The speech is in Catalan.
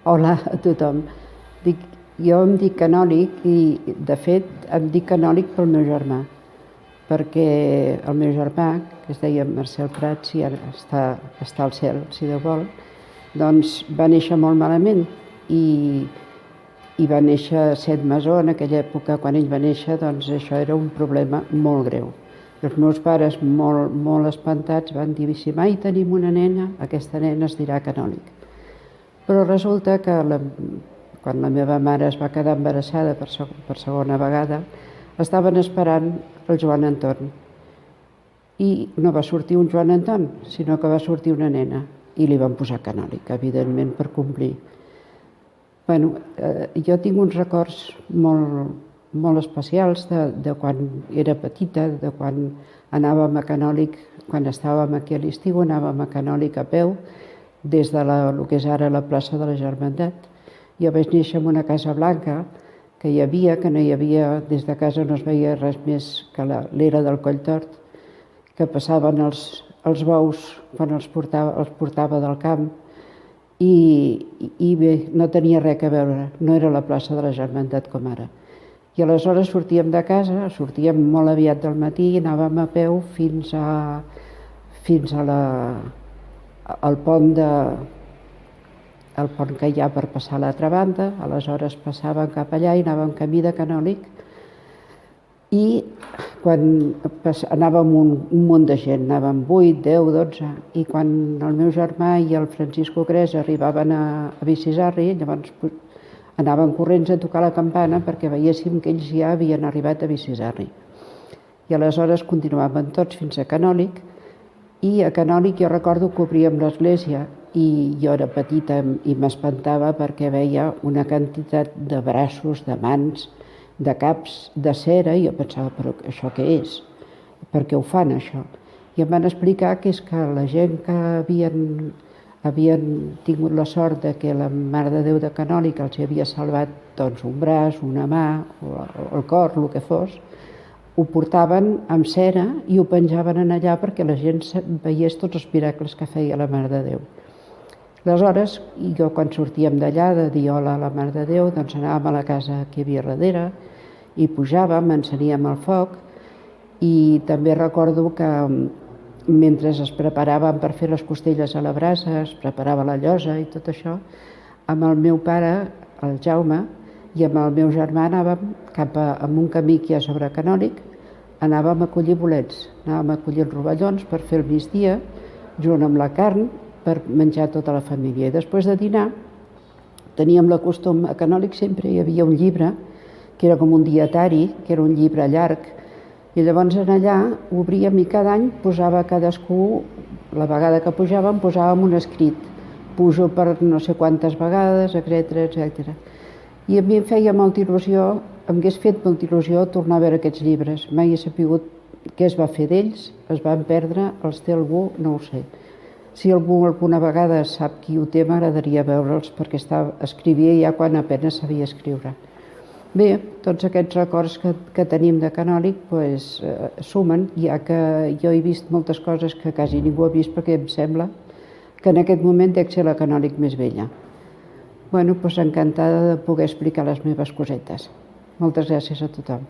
Hola a tothom. Jo em dic Canòlic i, de fet, em dic Canòlic pel meu germà, perquè el meu germà, que es deia Marcel Prats i ara està al cel, si Déu vol, doncs va néixer molt malament i va néixer sent masó. En aquella època, quan ell va néixer, doncs això era un problema molt greu. I els meus pares, molt espantats, van dir: si mai tenim una nena, aquesta nena es dirà Canòlic. Però resulta que quan la meva mare es va quedar embarassada per segona vegada, estaven esperant el Joan Anton. I no va sortir un Joan Anton, sinó que va sortir una nena. I li van posar Canòlic, evidentment, per complir. Jo tinc uns records molt especials de quan era petita, de quan anàvem a Canòlic, quan estàvem aquí a l'estiu, anàvem a Canòlic a peu, des de el que és ara la plaça de la Germandat. Jo vaig néixer en una casa blanca que no hi havia, des de casa no es veia res més que l'era del Colltort, que passaven els bous quan els portava del camp, i bé, no tenia res a veure, no era la plaça de la Germandat com ara. I aleshores sortíem de casa, sortíem molt aviat del matí i anàvem a peu fins al pont que hi ha per passar a l'altra banda. Aleshores passàvem cap allà i anàvem camí de Canòlic, i quan anàvem un munt de gent, anàvem 8, 10, 12, i quan el meu germà i el Francisco Gres arribaven a Bicisarri, llavors anàvem corrents a tocar la campana perquè veiéssim que ells ja havien arribat a Bicisarri. I aleshores continuàvem tots fins a Canòlic, i a Canòlic jo recordo que obríem l'església i jo era petita i m'espantava perquè veia una quantitat de braços, de mans, de caps, de cera, i jo pensava: però això què és? Per què ho fan, això? I em van explicar que és que la gent que havien tingut la sort de que la Mare de Déu de Canòlic els havia salvat un braç, una mà, o el cor, el que fos, ho portaven amb cera i ho penjaven allà perquè la gent veiés tots els miracles que feia la Mare de Déu. Aleshores, jo quan sortíem d'allà de dir hola a la Mare de Déu, doncs anàvem a la casa que hi havia darrere i pujàvem, enceníem el foc, i també recordo que mentre es preparaven per fer les costelles a la brasa, es preparava la llosa i tot això, amb el meu pare, el Jaume, i amb el meu germà anàvem cap a un camí que hi ha sobre Canòlic, anàvem a collir bolets, anàvem a collir rovellons per fer el migdia, junt amb la carn, per menjar tota la família. I després de dinar teníem la costum, a Canòlic sempre hi havia un llibre, que era com un dietari, que era un llibre llarg, i llavors allà obríem i cada any posava cadascú, la vegada que pujàvem, posàvem un escrit: pujo per no sé quantes vegades, etc. I a mi em feia molta il·lusió, em hagués fet molta il·lusió tornar a veure aquests llibres. Mai he sabut què es va fer d'ells, es van perdre, els té algú, no ho sé. Si algú alguna vegada sap qui ho té, m'agradaria veure'ls, perquè escrivia ja quan apenas sabia escriure. Bé, tots aquests records que tenim de Canòlic sumen, ja que jo he vist moltes coses que quasi ningú ha vist, perquè em sembla que en aquest moment dec ser la Canòlic més vella. Encantada de poder explicar les meves cosetes. Moltes gràcies a tothom.